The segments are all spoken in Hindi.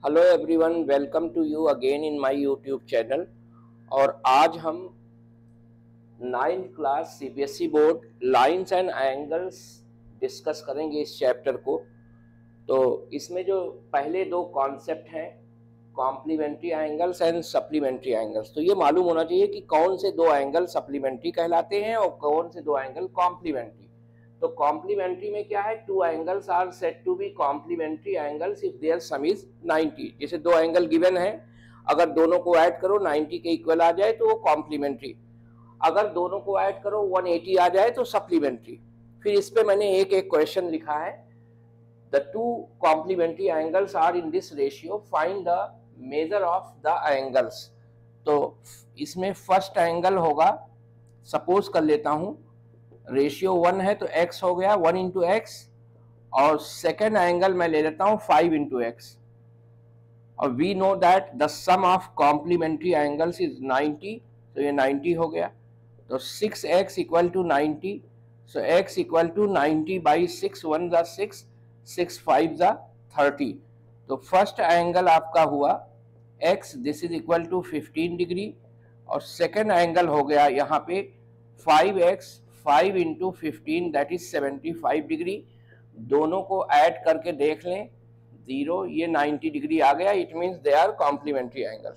Hello everyone, welcome to you again in my YouTube channel. और आज हम 9th class CBSE board lines and angles discuss करेंगे इस चैप्टर को। तो इसमें जो पहले दो कॉन्सेप्ट हैं, complementary angles and supplementary angles, तो ये मालूम होना चाहिए कि कौन से दो एंगल सप्लीमेंट्री कहलाते हैं और कौन से दो एंगल कॉम्प्लीमेंट्री। तो कॉम्प्लीमेंट्री में क्या है, two angles are said to be complementary angles if their sum is 90। जैसे दो एंगल गिवन है, अगर दोनों को ऐड करो 90 के इक्वल आ जाए तो वो कॉम्प्लीमेंट्री, अगर दोनों को ऐड करो 180 आ जाए तो सप्लीमेंट्री। फिर इस पे मैंने एक एक क्वेश्चन लिखा है। The two complementary angles are in this ratio, find the measure of the angles. तो इसमें फर्स्ट एंगल होगा, सपोज कर लेता हूं रेशियो 1 है तो x हो गया 1 इंटू एक्स, और सेकेंड एंगल मैं ले लेता हूं 5 इंटू एक्स। और we know that the sum of complementary angles is 90, तो ये 90 हो गया। तो 6x equal to 90, so x equal to 90 by 6, 1 जा 6, 6 5 जा 30। तो फर्स्ट एंगल आपका हुआ x, this is equal to 15 degree, और सेकेंड एंगल हो गया यहाँ पे 5x 5 into 15 that is 75 degree. दोनों को ऐड करके देख लें 0, ये 90 डिग्री आ गया, it means they are complementary angle.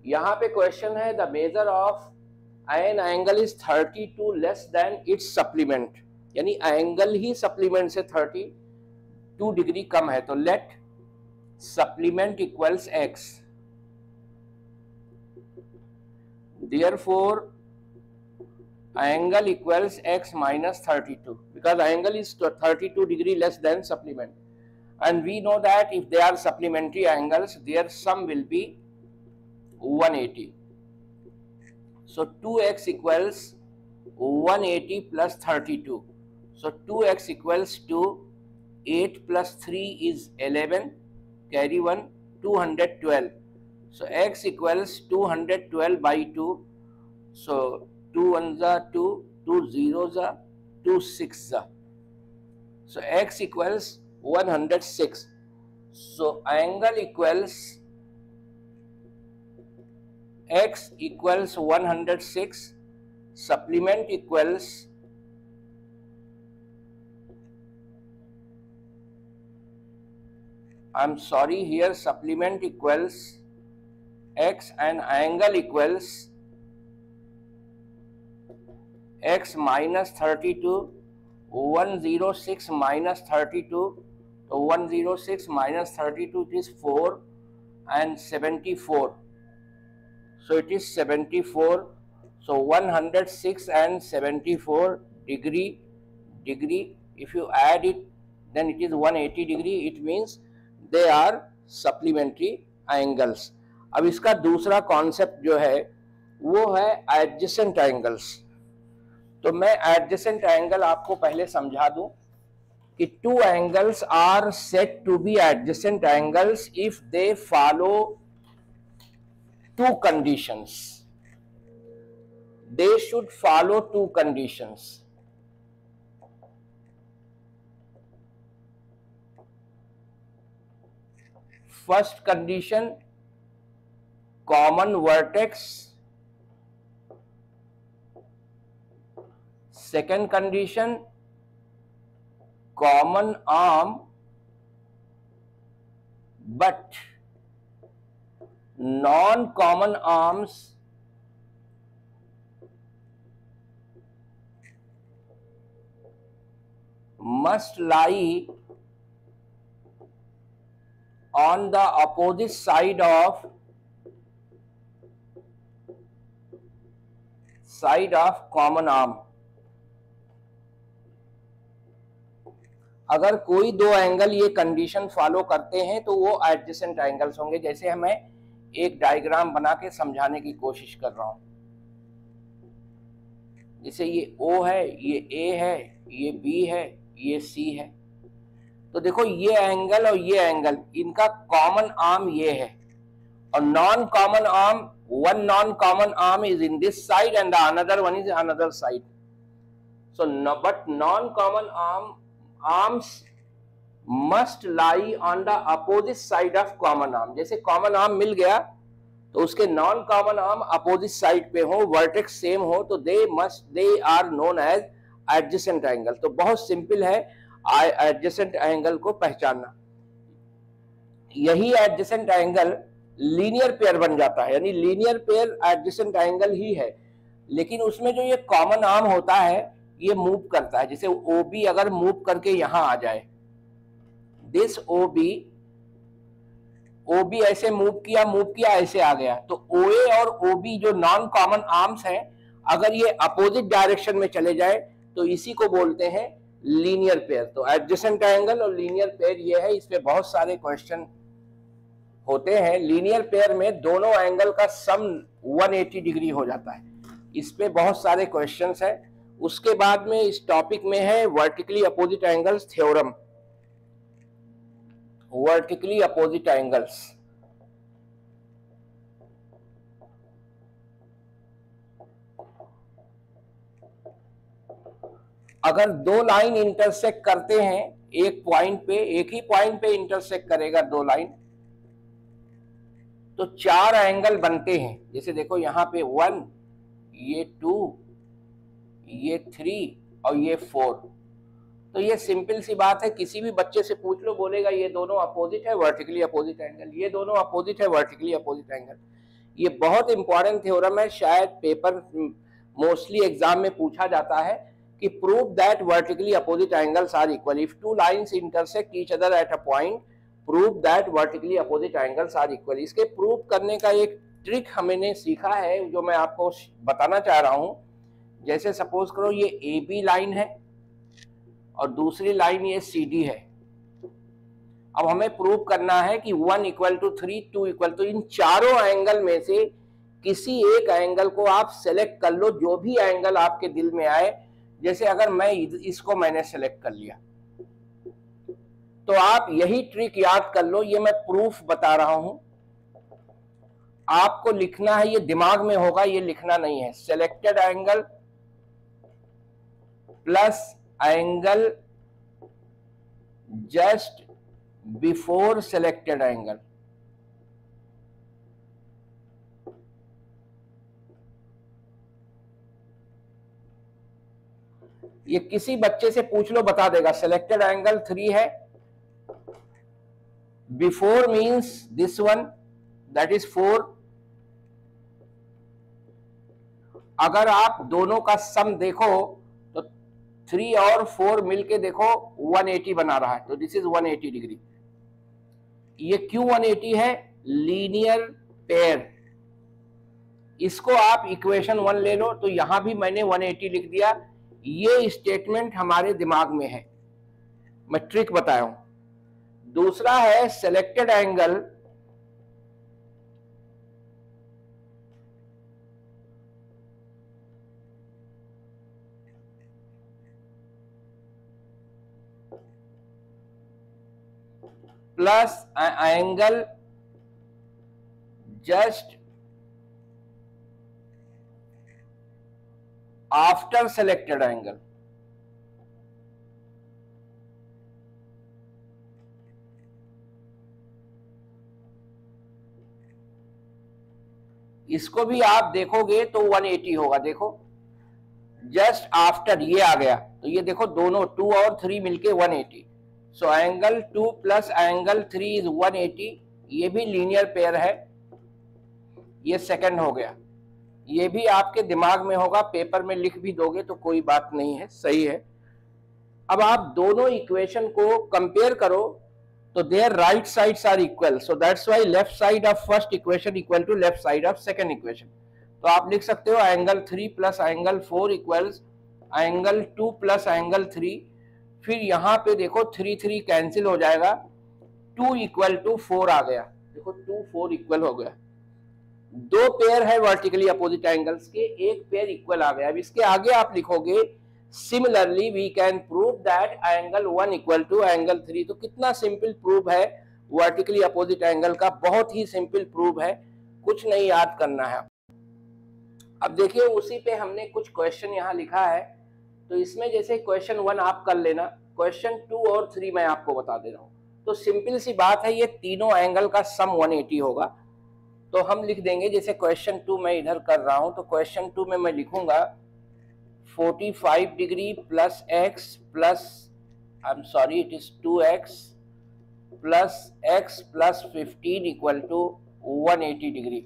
यहाँ पे क्वेश्चन है the measure of an angle is 32 less than its supplement, यानी एंगल ही सप्लीमेंट से 32 डिग्री कम है। तो let supplement equals x, therefore angle equals x minus 32 because angle is 32 degree less than supplement, and we know that if they are supplementary angles their sum will be 180. So 2x equals 180 plus 32, so 2x equals to 8 plus 3 is 11, carry 1, 212. So x equals 212 by 2, so 2 1s are 2, 2 zeros are 2 6s are, so x equals 106. So angle equals x equals 106, supplement equals here supplement equals x and angle equals x minus 32, 106 minus 32, so 106 minus 32 it is 4 and 74, so it is 74. So 106 and 74 degree, if you add it then it is 180 degree, it means they are supplementary angles. अब इसका दूसरा कॉन्सेप्ट जो है वो है एडजेसेंट एंगल्स। तो मैं एडजेसेंट एंगल आपको पहले समझा दूं कि two angles are said to be adjacent angles if they follow two conditions, they should follow two conditions. First condition, common vertex. Second condition, common arm but non-common arms must lie on the opposite side of common arm। अगर कोई दो एंगल ये कंडीशन फॉलो करते हैं तो वो एडजेसेंट एंगल्स होंगे। जैसे मैं एक डायग्राम बना के समझाने की कोशिश कर रहा हूं, जैसे ये O है, ये A है, ये B है, ये C है। तो देखो ये एंगल और ये एंगल, इनका कॉमन आर्म ये है, और non common arm, one non common arm is in this side and the another one is another side. So but non-common arms must lie on the opposite side of common arm. जैसे कॉमन आर्म मिल गया तो उसके non common arm opposite side पे हो, वर्टेक्स सेम हो, तो they are known as adjacent angle. तो बहुत सिंपल है एडजेसेंट एंगल को पहचानना। यही एडजेसेंट एंगल लीनियर पेयर बन जाता है, यानी लीनियर पेयर एडजेसेंट एंगल ही है, लेकिन उसमें जो ये कॉमन आर्म होता है ये मूव करता है। जैसे OB अगर मूव करके यहां आ जाए, दिस OB ऐसे मूव किया ऐसे आ गया, तो OA और OB जो नॉन कॉमन आर्म्स हैं, अगर ये अपोजिट डायरेक्शन में चले जाए तो इसी को बोलते हैं लीनियर पेयर। तो एडजेसेंट एंगल और लीनियर पेयर ये है, इस पे बहुत सारे क्वेश्चन होते हैं। लीनियर पेयर में दोनों एंगल का सम 180 डिग्री हो जाता है। इस पे बहुत सारे क्वेश्चंस हैं। उसके बाद में इस टॉपिक में है vertically opposite angles theorem. Vertically opposite angles, अगर दो लाइन इंटरसेक्ट करते हैं एक पॉइंट पे, एक ही पॉइंट पे इंटरसेक्ट करेगा दो लाइन, तो चार एंगल बनते हैं। जैसे देखो यहाँ पे 1, ये 2, ये 3 और ये 4। तो ये सिंपल सी बात है, किसी भी बच्चे से पूछ लो बोलेगा ये दोनों अपोजिट है, वर्टिकली अपोजिट एंगल, ये दोनों अपोजिट है, वर्टिकली अपोजिट एंगल। ये बहुत इंपॉर्टेंट थ्योरम है, शायद पेपर मोस्टली एग्जाम में पूछा जाता है कि prove that vertically opposite angles are equal if two lines intersect each other at a point, prove that vertically opposite angles are equal. इसके प्रूव करने का एक ट्रिक हमने सीखा है जो मैं आपको बताना चाह रहा हूं। जैसे सपोज करो ये AB लाइन है और दूसरी लाइन ये CD है। अब हमें प्रूव करना है कि 1 = 3, 2 = तो इन चारों एंगल में से किसी एक एंगल को आप सेलेक्ट कर लो, जो भी एंगल आपके दिल में आए। जैसे अगर मैं इसको मैंने सेलेक्ट कर लिया, तो आप यही ट्रिक याद कर लो, ये मैं प्रूफ बता रहा हूं, आपको लिखना है, ये दिमाग में होगा, ये लिखना नहीं है। Selected angle plus angle just before selected angle. ये किसी बच्चे से पूछ लो बता देगा। सेलेक्टेड एंगल 3 है, before means this one, that is 4। अगर आप दोनों का सम देखो तो 3 और 4 मिलके देखो 180 बना रहा है, तो दिस इज 180 डिग्री। ये क्यों 180 है? Linear pair. इसको आप इक्वेशन 1 ले लो, तो यहां भी मैंने 180 लिख दिया। ये स्टेटमेंट हमारे दिमाग में है, मैं ट्रिक बताया हूं। दूसरा है selected angle plus angle just after selected angle. इसको भी आप देखोगे तो 180 होगा। देखो जस्ट आफ्टर ये आ गया, तो ये देखो दोनों 2 और 3 मिलके 180। So angle 2 plus angle 3 is 180। ये भी लीनियर पेयर है। ये सेकंड हो गया। ये भी आपके दिमाग में होगा, पेपर में लिख भी दोगे तो कोई बात नहीं है, सही है। अब आप दोनों इक्वेशन को कंपेयर करो तो their right sides are equal, so that's why left side of first equation equal to left side of second equation. तो आप लिख सकते हो angle 3 plus angle 4 equals angle 2 plus angle 3। फिर यहां पे देखो 3 3 कैंसिल हो जाएगा, 2 = 4 आ गया। देखो 2 4 इक्वल हो गया। दो पेयर है वर्टिकली अपोजिट एंगल्स के, एक पेयर इक्वल आ गया। अब इसके आगे आप लिखोगे similarly we can prove that angle 1 = angle 3। तो कितना सिंपल प्रूव है वर्टिकली अपोजिट एंगल का, बहुत ही सिंपल प्रूव है, कुछ नहीं याद करना है। अब देखिए उसी पे हमने कुछ क्वेश्चन यहाँ लिखा है, तो इसमें जैसे क्वेश्चन 1 आप कर लेना। क्वेश्चन 2 और 3 मैं आपको बता दे रहा हूँ। तो सिंपल सी बात है, ये तीनों एंगल का सम 180 होगा। तो हम लिख देंगे, जैसे क्वेश्चन 2 मैं इधर कर रहा हूँ, तो क्वेश्चन 2 में मैं लिखूंगा 45 degree plus x plus, I am sorry, it is 2x plus x plus 15 equal to 180 degree.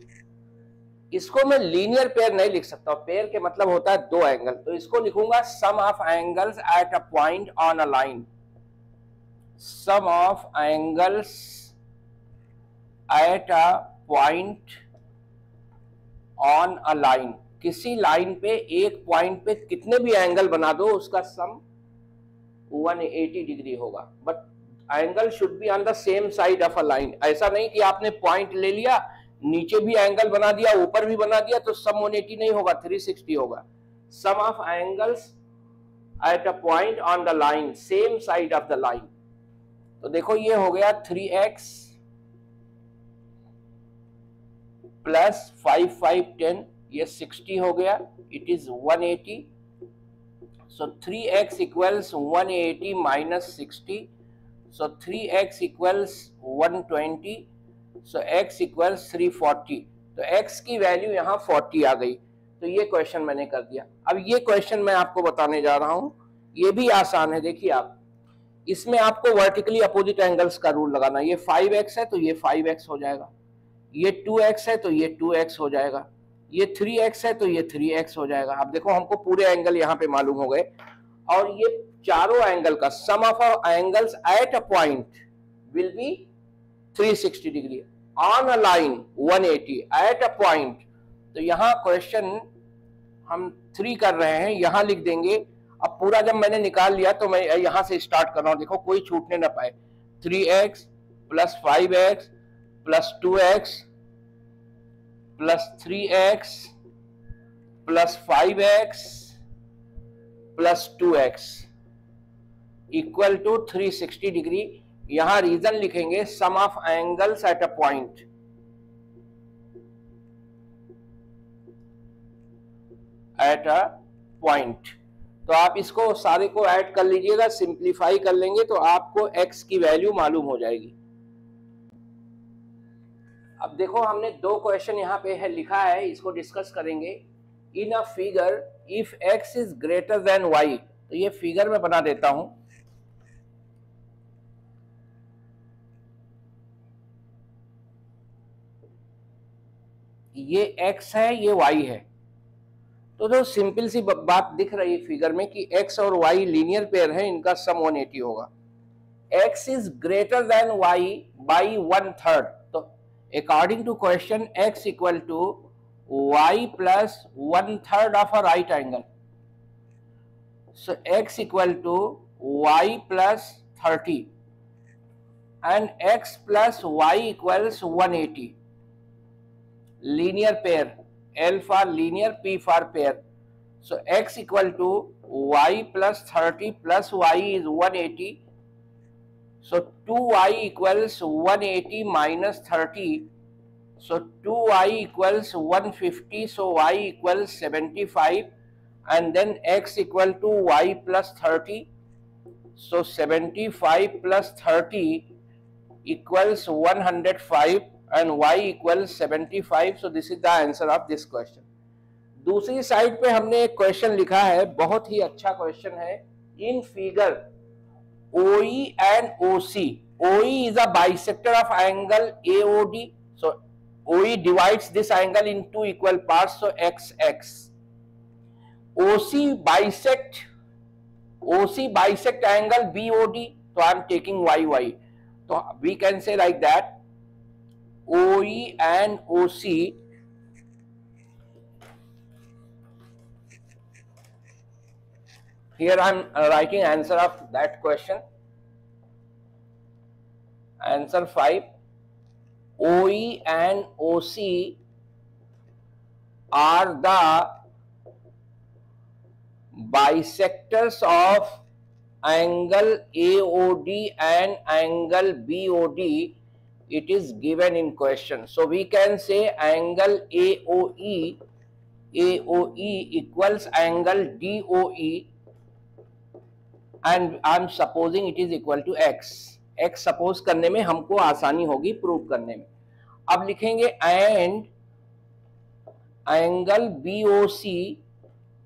इसको मैं लीनियर पेयर नहीं लिख सकता, पेयर के मतलब होता है दो एंगल, तो इसको लिखूंगा sum of angles at a point on a line. Sum of angles at a point on a line. किसी लाइन पे एक पॉइंट पे कितने भी एंगल बना दो, उसका सम 180 डिग्री होगा। But angle should be on the same side of a line. ऐसा नहीं कि आपने पॉइंट ले लिया, नीचे भी एंगल बना दिया, ऊपर भी बना दिया, तो सम 180 नहीं होगा, 360 होगा। Sum of angles at a point on the line, same side of the line. तो देखो ये हो गया 3x प्लस 5 5 10, ये 60 हो गया, it is 180। So 3x equals 180 minus 60. So 3x equals 120. So x equals 340. तो x की वैल्यू यहाँ 40 आ गई। तो ये क्वेश्चन मैंने कर दिया। अब ये क्वेश्चन मैं आपको बताने जा रहा हूँ, ये भी आसान है। देखिए आप, इसमें आपको वर्टिकली अपोजिट एंगल्स का रूल लगाना। ये 5x है तो ये 5x हो जाएगा, ये 2x है तो ये 2x हो जाएगा, ये 3x है तो ये 3x हो जाएगा। अब देखो हमको पूरे एंगल यहाँ पे मालूम हो गए, और ये चारों एंगल का sum of angles at a point will be 360 degree, on a line 180, at a point. तो यहाँ क्वेश्चन हम 3 कर रहे हैं, यहाँ लिख देंगे। अब पूरा जब मैंने निकाल लिया तो मैं यहाँ से स्टार्ट कर रहा हूँ, देखो कोई छूटने ना पाए। 3x plus 5x plus 2x plus 3x plus 5x plus 2x equal to 360 degree. यहां रीजन लिखेंगे sum of angles at a point. At a point, तो आप इसको सारे को ऐड कर लीजिएगा, सिंप्लीफाई कर लेंगे तो आपको x की वैल्यू मालूम हो जाएगी। अब देखो हमने दो क्वेश्चन यहाँ पे है लिखा है, इसको डिस्कस करेंगे। In a figure if x is greater than y, तो ये फिगर में बना देता हूं। ये x है, ये y है। तो जो सिंपल सी बात दिख रही है फिगर में कि x और y लीनियर पेयर है, इनका सम 180 होगा। x is greater than y by 1/3, तो according to question x equal to y plus 1/3 of a right angle. So x equal to y plus 30 and x plus y equals 180। Linear pair, L for linear, P for pair. So x equal to y plus 30 plus y is 180. So 2y equals 180 minus 30. So 2y equals 150. So y equals 75. And then x equal to y plus 30. So 75 plus 30 equals 105. And y equals 75. So this is the answer of this question. दूसरी साइड पे हमने एक क्वेश्चन लिखा है, बहुत ही अच्छा क्वेश्चन है। In figure OE and OC, OE is a bisector of angle AOD. So OE divides this angle in two equal parts, so XX. OC bisect angle BOD, so I am taking YY. So we can say like that, OE and OC here I am writing answer of that question. Answer 5. OE and OC are the bisectors of angle AOD and angle BOD. It is given in question. So we can say angle AOE equals angle DOE, and I am supposing it is equal to x. X suppose करने में हमको आसानी होगी प्रूव करने में। अब लिखेंगे and angle BOC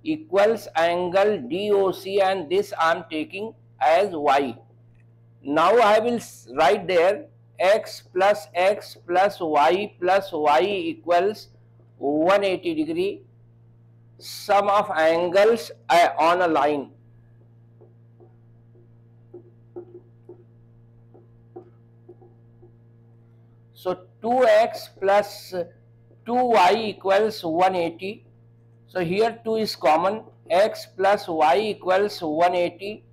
equals angle DOC and this I am taking as y. Now I will write there x plus y equals 180 degree sum of angles on a line. So 2x plus 2y equals 180. So here 2 is common. X plus y equals 180.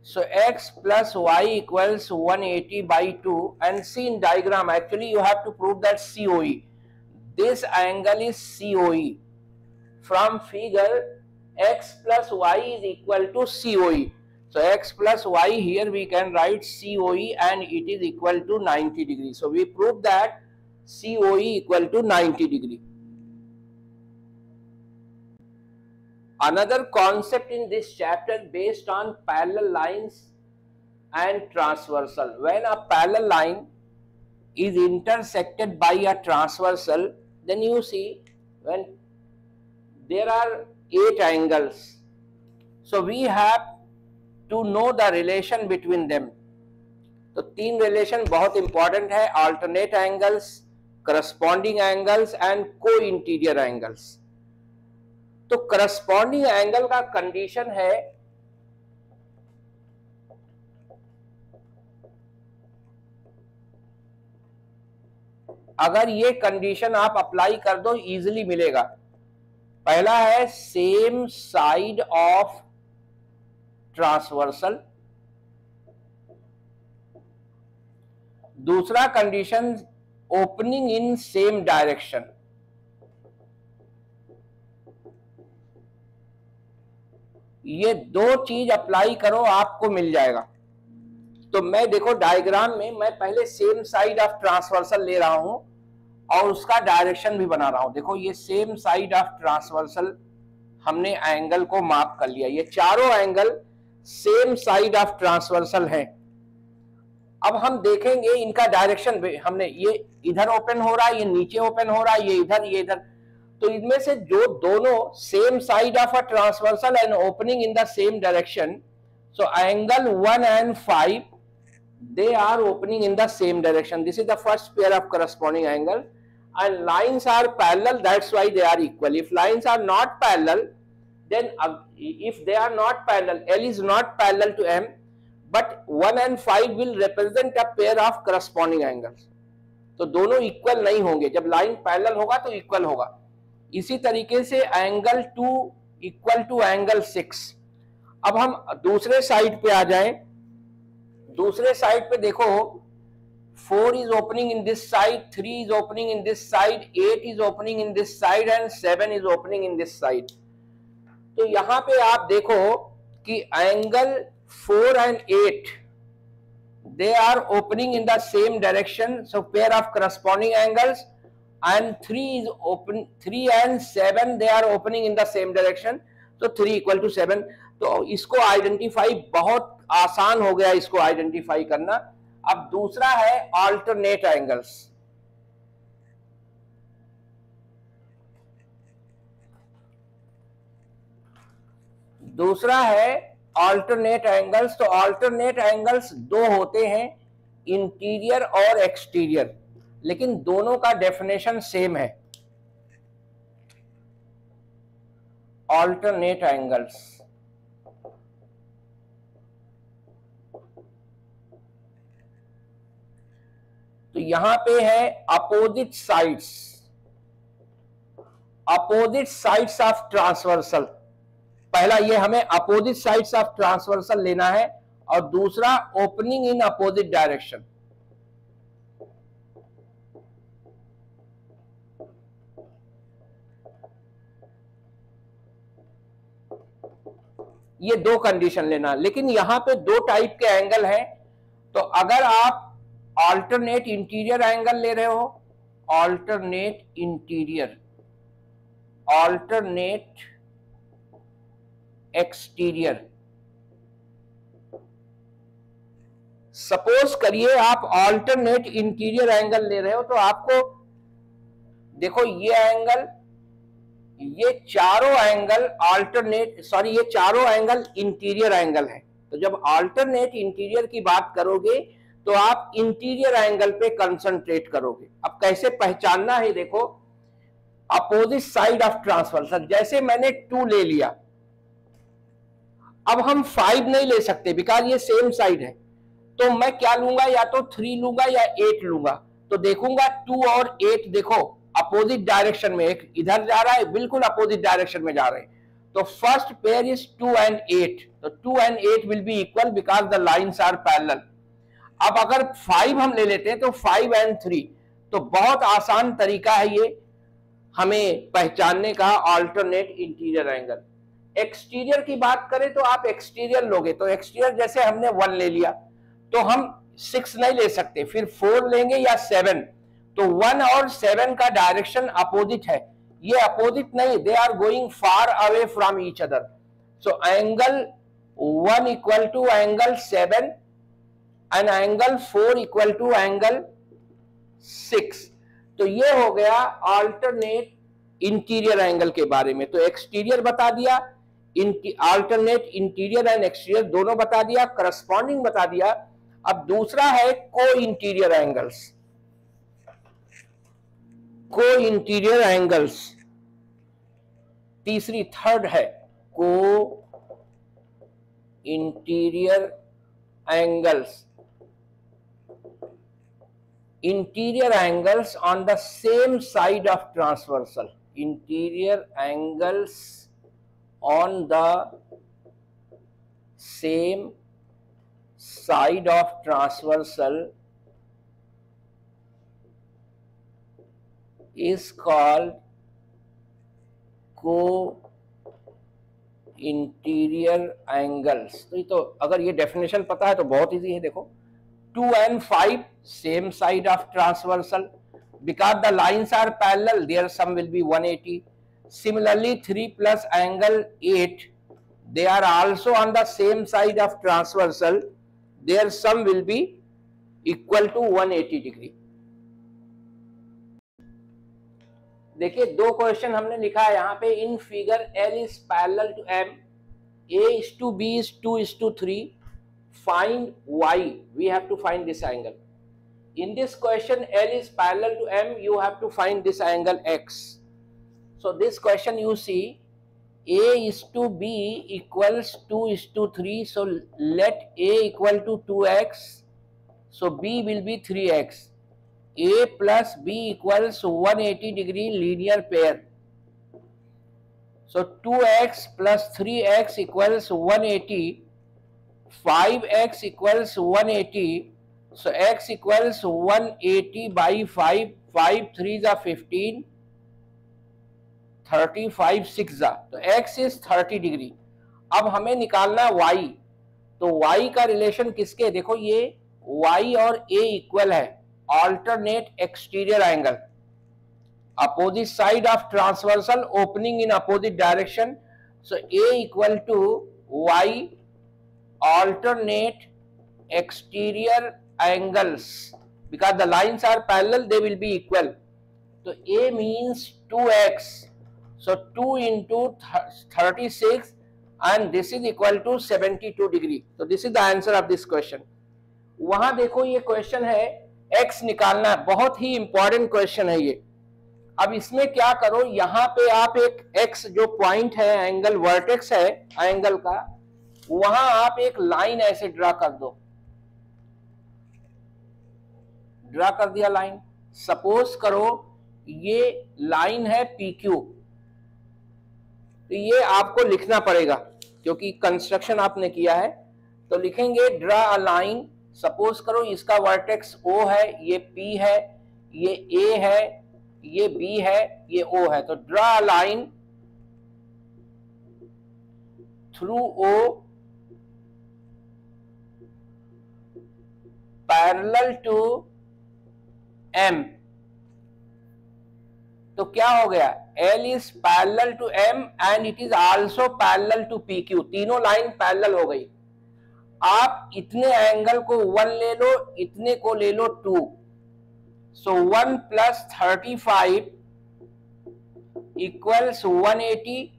So x plus y equals 180 by 2. And see in diagram, actually you have to prove that COE. This angle is COE. From figure, x plus y is equal to COE. So x plus y, here we can write COE and it is equal to 90 degrees. So we prove that COE equal to 90 degree. Another concept in this chapter based on parallel lines and transversal. When a parallel line is intersected by a transversal, then you see when there are 8 angles. So we have to know the relation between them. तो 3 रिलेशन बहुत इंपॉर्टेंट है, alternate angles, corresponding angles and को इंटीरियर एंगल्स। तो करस्पॉन्डिंग एंगल का कंडीशन है अगर ये कंडीशन आप अप्लाई कर दो इजीली मिलेगा। पहला है सेम साइड ऑफ ट्रांसवर्सल, दूसरा condition opening in same direction, ये 2 चीज अप्लाई करो आपको मिल जाएगा। तो मैं देखो डायग्राम में मैं पहले सेम साइड ऑफ ट्रांसवर्सल ले रहा हूं और उसका डायरेक्शन भी बना रहा हूं। देखो ये सेम साइड ऑफ ट्रांसवर्सल हमने एंगल को मार्क कर लिया, ये चारों angle same side of transversal है। अब हम देखेंगे इनका डायरेक्शन, हमने ये इधर ओपन हो रहा है, ये नीचे ओपन हो रहा है, ये इधर, तो इनमें से जो दोनों same side of a transversal and opening in the same direction, so angle 1 and 5 they are opening in the same direction. This is the first pair of corresponding angle, and lines are parallel, that's why they are equal. If lines are not parallel, then if they are not parallel, L is not parallel to M, but 1 and 5 will represent a pair of corresponding angles. तो दोनों इक्वल नहीं होंगे, जब लाइन पैरेलल होगा तो इक्वल होगा। इसी तरीके से एंगल 2 इक्वल टू एंगल 6। अब हम दूसरे साइड पे आ जाएं। दूसरे साइड पे देखो 4 is opening in this side, 3 is opening in this side, 8 is opening in this side and 7 is opening in this side। तो यहां पे आप देखो कि angle 4 and 8 they are opening in the same direction, so pair of corresponding angles, and 3 and 7 they are opening in the same direction, so 3 equal to 7। तो इसको आइडेंटिफाई बहुत आसान हो गया, इसको आइडेंटिफाई करना। अब दूसरा है अल्टरनेट एंगल्स। दूसरा है अल्टरनेट एंगल्स। तो अल्टरनेट एंगल्स 2 होते हैं, इंटीरियर और एक्सटीरियर, लेकिन दोनों का डेफिनेशन सेम है। अल्टरनेट एंगल्स तो यहां पे है अपोजिट साइड्स ऑफ ट्रांसवर्सल। पहला ये हमें अपोजिट साइड्स ऑफ ट्रांसवर्सल लेना है और दूसरा ओपनिंग इन अपोजिट डायरेक्शन। ये 2 कंडीशन लेना, लेकिन यहां पे 2 टाइप के एंगल हैं। तो अगर आप अल्टरनेट इंटीरियर एंगल ले रहे हो, alternate interior, alternate exterior, suppose करिए आप ऑल्टरनेट इंटीरियर एंगल ले रहे हो, तो आपको देखो ये एंगल, ये चारों एंगल ऑल्टरनेट, सॉरी ये चारों एंगल इंटीरियर एंगल है। तो जब ऑल्टरनेट इंटीरियर की बात करोगे तो आप इंटीरियर एंगल पे कंसंट्रेट करोगे। अब कैसे पहचानना है, देखो अपोजिट साइड ऑफ ट्रांसवर्सल, जैसे मैंने 2 ले लिया, अब हम 5 नहीं ले सकते बिकॉज ये सेम साइड है, तो मैं क्या लूंगा, या तो 3 लूंगा या 8 लूंगा। तो देखूंगा 2 और 8 देखो अपोजिट डायरेक्शन में, एक इधर जा रहा है, बिल्कुल अपोजिट डायरेक्शन में जा रहे हैं। तो फर्स्ट पेयर इज 2 and 8, तो 2 and 8 will be equal because the lines are parallel. अब अगर 5 हम ले लेते हैं तो 5 and 3, तो बहुत आसान तरीका है ये हमें पहचानने का ऑल्टरनेट इंटीरियर एंगल। एक्सटीरियर की बात करें तो आप एक्सटीरियर लोगे, तो एक्सटीरियर जैसे हमने 1 ले लिया, तो हम 6 नहीं ले सकते, फिर 4 लेंगे या 7, तो 1 और 7 का डायरेक्शन अपोजिट है, ये अपोजिट नहीं, they are going far away from each other. So angle 1 equal to angle 7 and angle 4 equal to angle 6। तो ये हो गया ऑल्टरनेट इंटीरियर एंगल के बारे में। तो एक्सटीरियर बता दिया, ऑल्टरनेट इंटीरियर एंड एक्सटीरियर दोनों बता दिया, करस्पॉन्डिंग बता दिया। अब दूसरा है को इंटीरियर एंगल्स। को इंटीरियर एंगल्स तीसरी, थर्ड है को interior angles. Interior angles on the same side of transversal. Interior angles on the same side of transversal is called co-interior angles। तो ये तो अगर ये डेफिनेशन पता है तो बहुत इजी है। देखो 2 and 5 same side of transversal, because the lines are parallel, their sum will be 180. Similarly 3 plus angle 8, they are also on the same side of transversal, their sum will be equal to 180 degree। देखिए दो क्वेश्चन हमने लिखा है यहाँ पे। In figure L is parallel to M, A is to B is 2 is to 3, find Y, we have to find this angle। In this question L is parallel to M, you have to find this angle X। So this question you see A is to B equals 2 is to 3, so let A equal to 2x, so B will be 3x। A plus B equals 180 degree linear pair, so 2x plus 3x equals 180, 5x equals 180, so x equals 180 by 5, 5 3s are 15, 35 6 are, तो x is 30 डिग्री। अब हमें निकालना y, तो y का रिलेशन किसके, देखो ये y और a इक्वल है, alternate exterior angle, opposite side of transversal opening in opposite direction, so a equal to y alternate exterior angles, because the lines are parallel, they will be equal। So A means 2x, so 2 into 36 and this is equal to 72 degree। So this is the answer of this question। वहां देखो ये क्वेश्चन है x निकालना है, बहुत ही इंपॉर्टेंट क्वेश्चन है ये। अब इसमें क्या करो, यहाँ पे आप एक x जो पॉइंट है, एंगल वर्टेक्स है एंगल का, वहां आप एक लाइन ऐसे ड्रा कर दो, ड्रा कर दिया लाइन। सपोज करो ये लाइन है PQ, तो ये आपको लिखना पड़ेगा क्योंकि कंस्ट्रक्शन आपने किया है, तो लिखेंगे ड्रा अ लाइन। सपोज करो इसका वर्टेक्स O है, ये P है, ये A है, ये B है, ये O है, तो draw a line through O parallel to M। तो क्या हो गया, L is parallel to M and it is also parallel to PQ, तीनों लाइन पैरेलल हो गई। आप इतने एंगल को 1 ले लो, इतने को ले लो 2, सो 1 + 35 इक्वल्स 180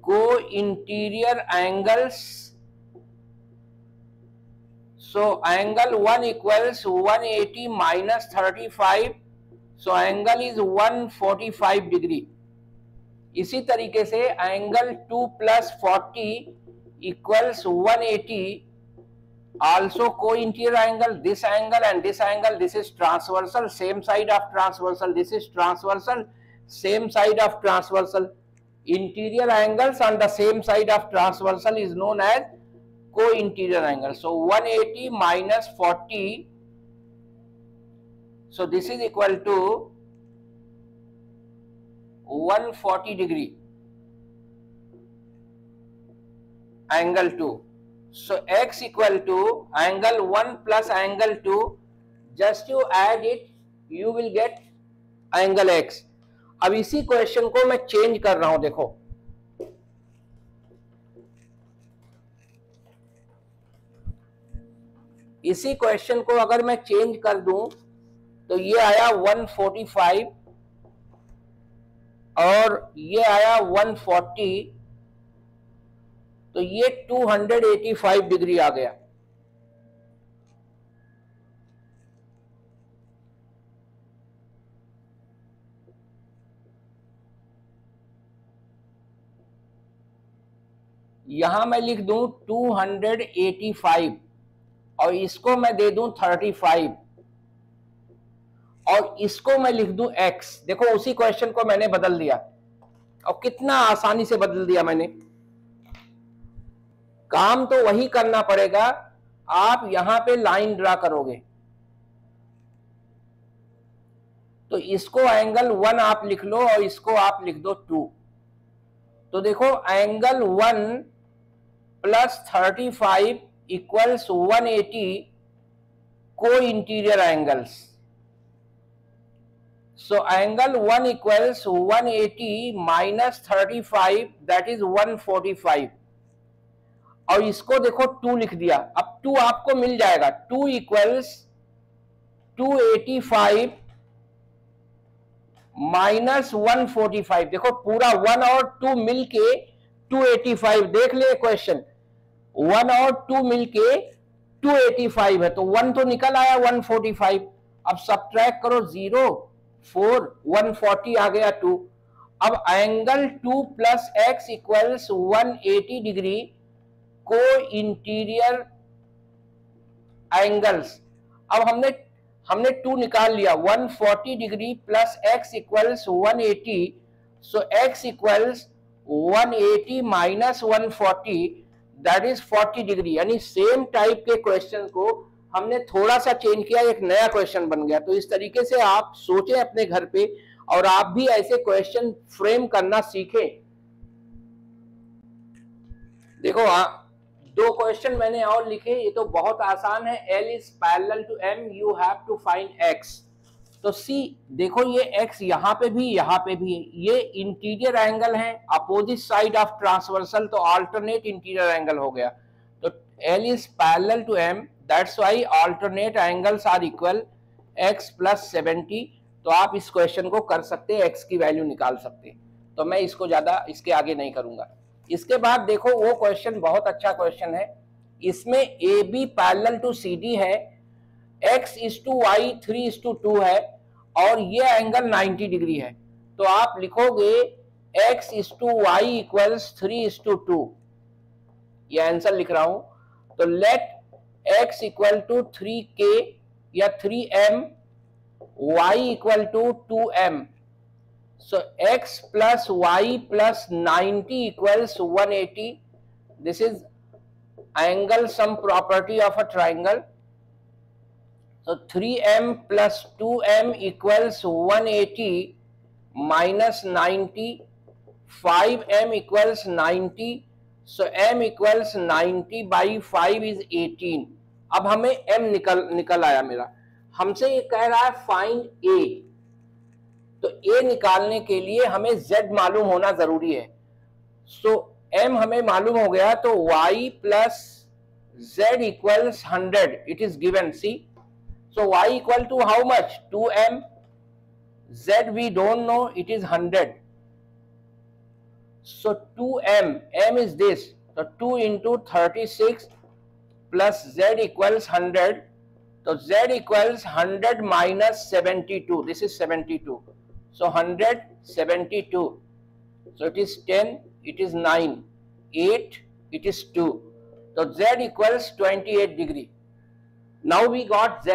को interior angles. So angle 1 equals 180 minus 35, so angle is 145 degree. इसी तरीके से angle 2 plus 40 equals 180, also co-interior angle, this angle and this angle, this is transversal, same side of transversal, this is transversal, same side of transversal. Interior angles on the same side of transversal is known as co-interior angle. So 180 minus 40, so this is equal to 140 degree, angle 2. So x equal to angle 1 plus angle 2, just you add it, you will get angle x. अब इसी क्वेश्चन को मैं चेंज कर रहा हूं, देखो इसी क्वेश्चन को अगर मैं चेंज कर दूं तो ये आया 145 और ये आया 140, तो ये 285 डिग्री आ गया. यहां मैं लिख दूं 285 और इसको मैं दे दूं 35 और इसको मैं लिख दूं x. देखो उसी क्वेश्चन को मैंने बदल दिया और कितना आसानी से बदल दिया मैंने. काम तो वही करना पड़ेगा, आप यहां पे लाइन ड्रा करोगे तो इसको एंगल 1 आप लिख लो और इसको आप लिख दो 2. तो देखो angle 1 + 35 equals 180 co-interior angles. So angle 1 equals 180 minus 35, that is 145. और इसको देखो 2 लिख दिया. अब 2 आपको मिल जाएगा. 2 equals 285 minus 145. देखो पूरा 1 और 2 मिलके 285. देख ले क्वेश्चन, 1 और 2 मिलके 285 है, तो 1 तो निकल आया 145. अब सब्ट्रैक्ट करो 0 4 140 आ गया 2. अब angle 2 plus x equals 180 degree को इंटीरियर एंगल्स. अब हमने 2 निकाल लिया. 140 degree plus x equals 180, so x equals 180 minus 140, that is 40 degree. यानी सेम टाइप के क्वेश्चन को हमने थोड़ा सा चेंज किया, एक नया क्वेश्चन बन गया. तो इस तरीके से आप सोचें अपने घर पे और आप भी ऐसे क्वेश्चन फ्रेम करना सीखें. देखो 2 क्वेश्चन मैंने और लिखे, ये तो बहुत आसान है. L is parallel to M, you have to find x. तो C देखो ये x यहाँ पे भी यहाँ पे भी है. ये इंटीरियर एंगल है, अपोजिट साइड ऑफ ट्रांसवर्सल, तो अल्टरनेट इंटीरियर एंगल हो गया. तो L is parallel to M, that's why alternate angles are equal x plus 70. तो आप इस क्वेश्चन को कर सकते हैं, x की वैल्यू निकाल सकते हैं. तो मैं इसको ज्यादा इसके आगे नहीं करूंगा. इसके बाद देखो वो क्वेश्चन बहुत अच्छा क्वेश्चन है. इसमें A B parallel to C D है, x is to y 3 is to 2 है और ये एंगल 90 डिग्री है. तो आप लिखोगे x is to y equals 3 is to 2. ये आंसर लिख रहा हूं. तो late x equal to 3k या 3m, y equal to 2m. So x plus y plus 90 equals 180. This is angle sum property of a triangle. So 3m plus 2m equals 180 minus 90. 5m equals 90. So m equals 90 by 5 is 18. अब हमें m निकल आया मेरा. हमसे ये कह रहा है फाइंड a. तो a निकालने के लिए हमें z मालूम होना जरूरी है. सो m हमें मालूम हो गया, तो y plus z equals 100. It is given. See, so y equal to how much? 2m. Z we don't know. It is 100. So 2m, m is this. So 2 into 36 plus z equals 100. So z equals 100 minus 72. This is 72. So 100, 72. So it is 10, it is 9, 8, it is 2. So z equals 28 degree. Now we got z.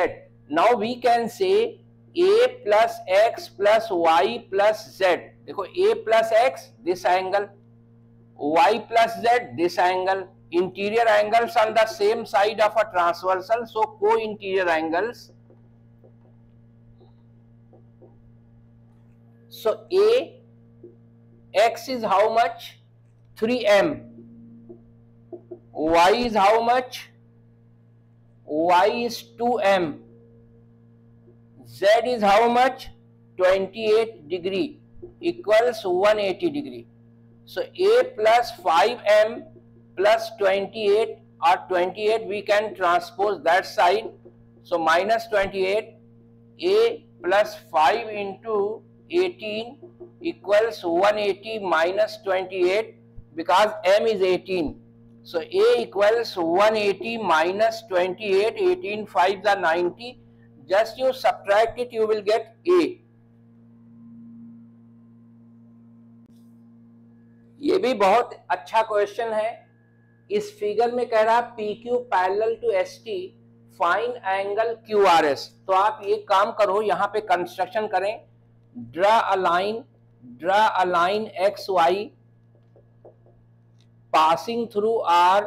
Now we can say a plus x plus y plus z. देखो a plus x this angle, y plus z this angle. Interior angles on the same side of a transversal, so co-interior angles. So a x is how much? 3m. Y is how much? Y is 2m. Z is how much? 28 degree equals 180 degree. So a plus 5m plus 28, or 28 we can transpose that side. So minus 28, a plus 5 into 18 equals 180 minus 28, because m is 18. So a equals 180 minus 28, 18 5s are 90. Just you subtract it, you will get a. ये भी बहुत अच्छा क्वेश्चन है. इस फिगर में कह रहा P Q parallel to S T, find angle Q R S. तो आप ये काम करो, यहाँ पे कंस्ट्रक्शन करें. Draw a line x y passing through R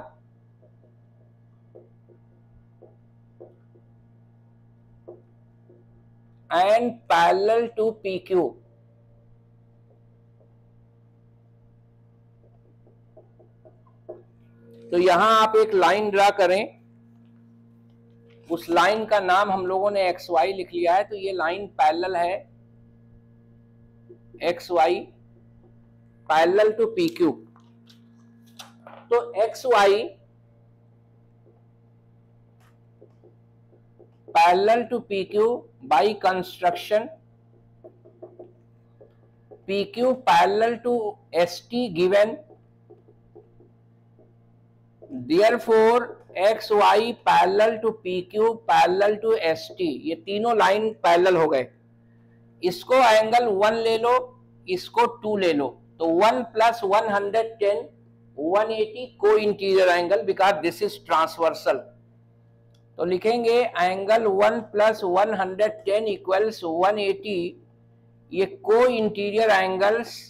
and parallel to PQ. तो यहां आप एक लाइन ड्रा करें. उस लाइन का नाम हम लोगों ने एक्स वाई लिख लिया है. तो ये लाइन पैरेलल है X Y, parallel to P Q. तो X Y parallel to P Q by construction, P Q parallel to S T given. Therefore X Y parallel to P Q parallel to S T. ये तीनों लाइन पैरेलल हो गए. इसको एंगल 1 ले लो, इसको 2 ले लो. तो 1 प्लस 110 180 को interior angle, because this is transversal. तो लिखेंगे एंगल 1 प्लस 110 इक्वल्स 180. ये को इंटीरियर एंगल्स.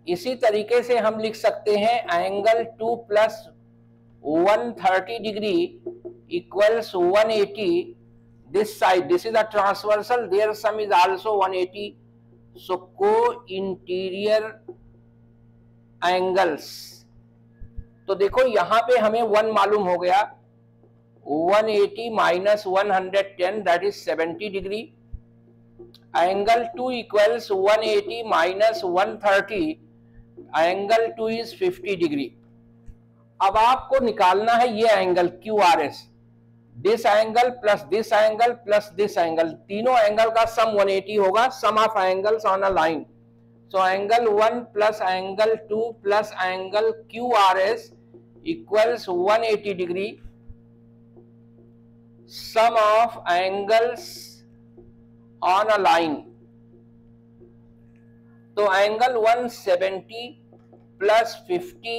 इसी तरीके से हम लिख सकते हैं angle 2 plus 130 degree equals 180. This side, this is a transversal, their sum is also 180. So co interior angles. तो देखो यहां पे हमें 1 मालूम हो गया. 180 minus 110 that is 70 degree. Angle 2 equals 180 minus 130, angle 2 is 50 degree. अब आपको निकालना है ये angle Q R S. This angle plus this angle plus this angle, तीनों एंगल का सम 180 होगा. Sum of angles on a line. So angle 1 plus angle 2 plus angle Q R S equals 180 degree. Sum of angles on a line. तो angle 170 plus 50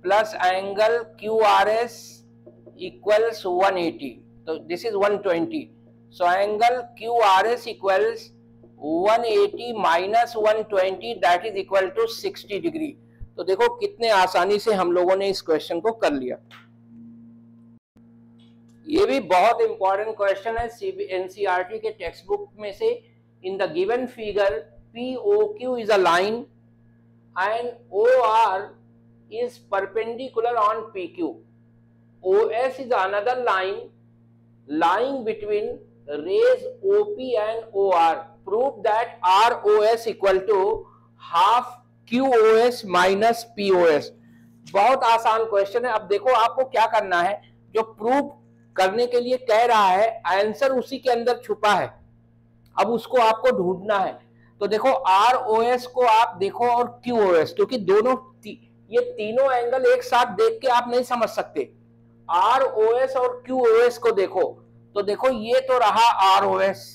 plus angle Q R S equals 180. So this is 120. So angle QRS equals 180 minus 120, that is equal to 60 degree. तो देखो कितने आसानी से हम लोगों ने इस क्वेश्चन को कर लिया. ये भी बहुत इंपॉर्टेंट क्वेश्चन है एनसीईआरटी के टेक्स्ट बुक में से. In the given figure POQ is a line and OR is perpendicular on PQ. OS is another line lying between rays OP and OR. Prove that ROS equal to half QoS minus PoS। बहुत आसान क्वेश्चन है। अब देखो आपको क्या करना है, जो प्रूव करने के लिए कह रहा है आंसर उसी के अंदर छुपा है, अब उसको आपको ढूंढना है। तो देखो ROS को आप देखो और QoS, क्योंकि दोनों ये तीनों एंगल एक साथ देख के आप नहीं समझ सकते। ROS और QoS को देखो, तो देखो ये तो रहा ROS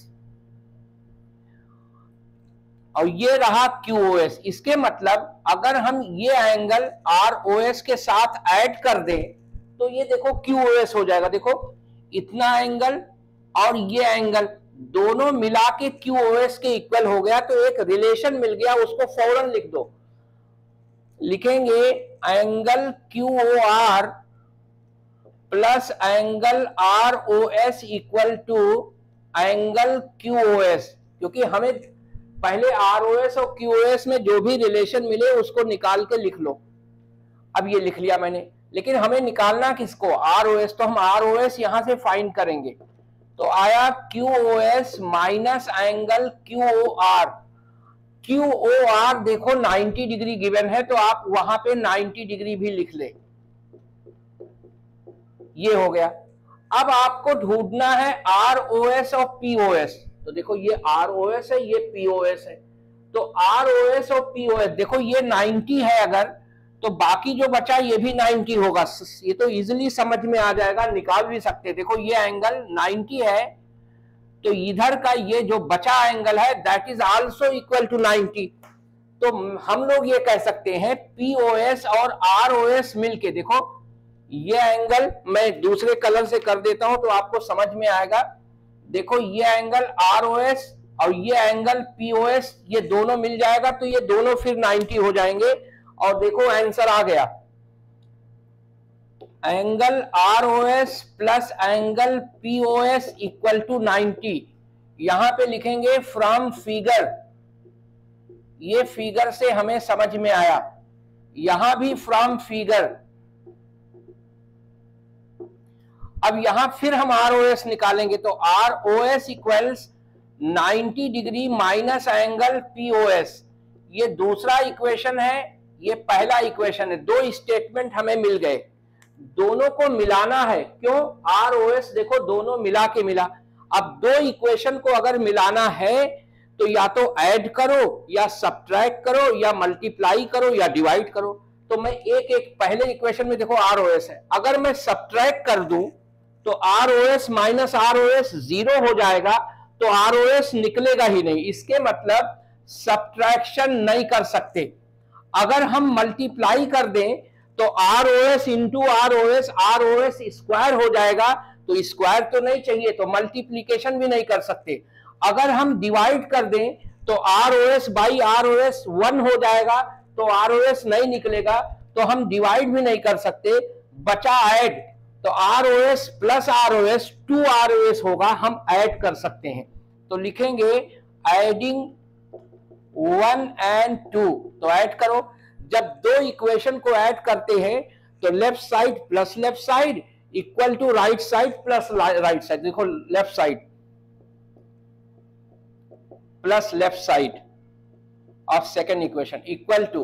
और ये रहा QoS। इसके मतलब अगर हम ये एंगल ROS के साथ ऐड कर दें तो ये देखो QoS हो जाएगा। देखो इतना एंगल और ये एंगल दोनों मिला के QoS के इक्वल हो गया, तो एक रिलेशन मिल गया, उसको फौरन लिख दो। लिखेंगे angle QOR plus angle ROS equal to angle QoS, क्योंकि हमें पहले ROS और QoS में जो भी रिलेशन मिले उसको निकाल के लिख लो। अब ये लिख लिया मैंने, लेकिन हमें निकालना किसको, ROS, तो हम ROS यहां से फाइंड करेंगे। तो आया QoS minus angle QOR। QOR देखो 90 डिग्री गिवन है, तो आप वहां पे 90 डिग्री भी लिख ले। ये हो गया। अब आपको ढूंढना है ROS और PoS। तो देखो ये ROS है, ये PoS है। तो ROS और PoS देखो ये 90 है अगर, तो बाकी जो बचा ये भी 90 होगा। ये तो इजीली समझ में आ जाएगा, निकाल भी सकते। देखो ये एंगल 90 है, तो इधर का ये जो बचा एंगल है that is also equal to 90। तो हम लोग ये कह सकते हैं PoS और ROS मिलके, देखो ये एंगल मैं दूसरे कलर से कर देता हूं तो आपको समझ में आएगा। देखो ये एंगल ROS और ये एंगल PoS, ये दोनों मिल जाएगा तो ये दोनों फिर 90 हो जाएंगे। और देखो आंसर आ गया, angle ROS plus angle PoS equal to 90। यहां पे लिखेंगे फ्रॉम फिगर, ये फिगर से हमें समझ में आया, यहां भी फ्रॉम फिगर। अब यहां फिर हम ROS निकालेंगे, तो ROS equals 90 degree minus angle PoS। ये दूसरा इक्वेशन है, ये पहला इक्वेशन है। दो स्टेटमेंट हमें मिल गए, दोनों को मिलाना है। क्यों, ROS देखो दोनों मिला के मिला। अब दो इक्वेशन को अगर मिलाना है तो या तो ऐड करो या सब्ट्रैक्ट करो या मल्टीप्लाई करो या डिवाइड करो। तो मैं एक एक, पहले इक्वेशन में देखो ROS है, अगर मैं सब्ट्रैक्ट कर दूं तो ROS माइनस ROS 0 हो जाएगा, तो ROS निकलेगा ही नहीं। इसके मतलब सब्ट्रैक्शन नहीं कर सकते। अगर हम मल्टीप्लाई कर दें तो ROS इंटू ROS स्क्वायर हो जाएगा, तो स्क्वायर तो नहीं चाहिए, तो मल्टीप्लीकेशन भी नहीं कर सकते। अगर हम डिवाइड कर दें तो ROS बाई ROS 1 हो जाएगा, तो ROS नहीं निकलेगा, तो हम डिवाइड भी नहीं कर सकते। बचा ऐड, तो ROS प्लस ROS 2 ROS होगा, हम ऐड कर सकते हैं। तो लिखेंगे एडिंग 1 and 2, तो ऐड करो। जब दो इक्वेशन को ऐड करते हैं तो left side plus left side equal to right side plus right side. देखो left side plus left side of second equation equal to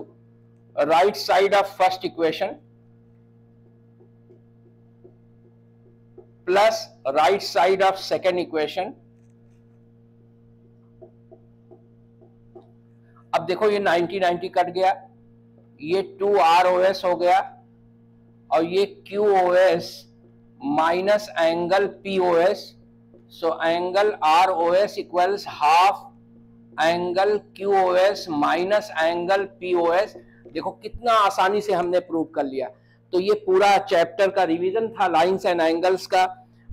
right side of first equation plus right side of second equation. अब देखो ये 90 कट गया, ये 2 ROS हो गया और ये QoS minus angle PoS। So angle ROS equals half angle QoS minus angle PoS। देखो कितना आसानी से हमने प्रूव कर लिया। तो ये पूरा चैप्टर का रिवीजन था लाइंस एंड एंगल्स का।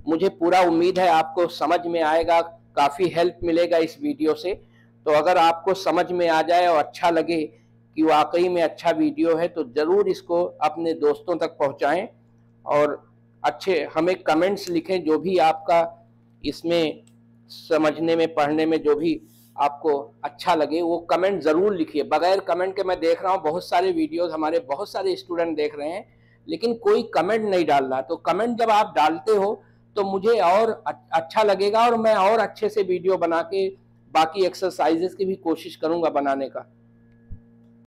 मुझे पूरा उम्मीद है आपको समझ में आएगा, काफी हेल्प मिलेगा इस वीडियो से। तो अगर आपको समझ में आ जाए और अच्छा लगे कि वाकई में अच्छा वीडियो है, तो जरूर इसको अपने दोस्तों तक पहुंचाएं और अच्छे हमें कमेंट्स लिखें, जो भी आपका इसमें समझने में पढ़ने में जो भी आपको अच्छा लगे वो कमेंट जरूर लिखिए। बगैर कमेंट के मैं देख रहा हूँ बहुत सारे वीडियोस हमारे बहुत सारे स्टूडेंट देख रहे हैं, लेकिन कोई कमेंट नहीं डाल रहा। तो कमेंट जब आप डालते हो तो मुझे और अच्छा लगेगा और मैं और अच्छे से वीडियो बना के बाकी एक्सरसाइजेस की भी कोशिश करूंगा बनाने का।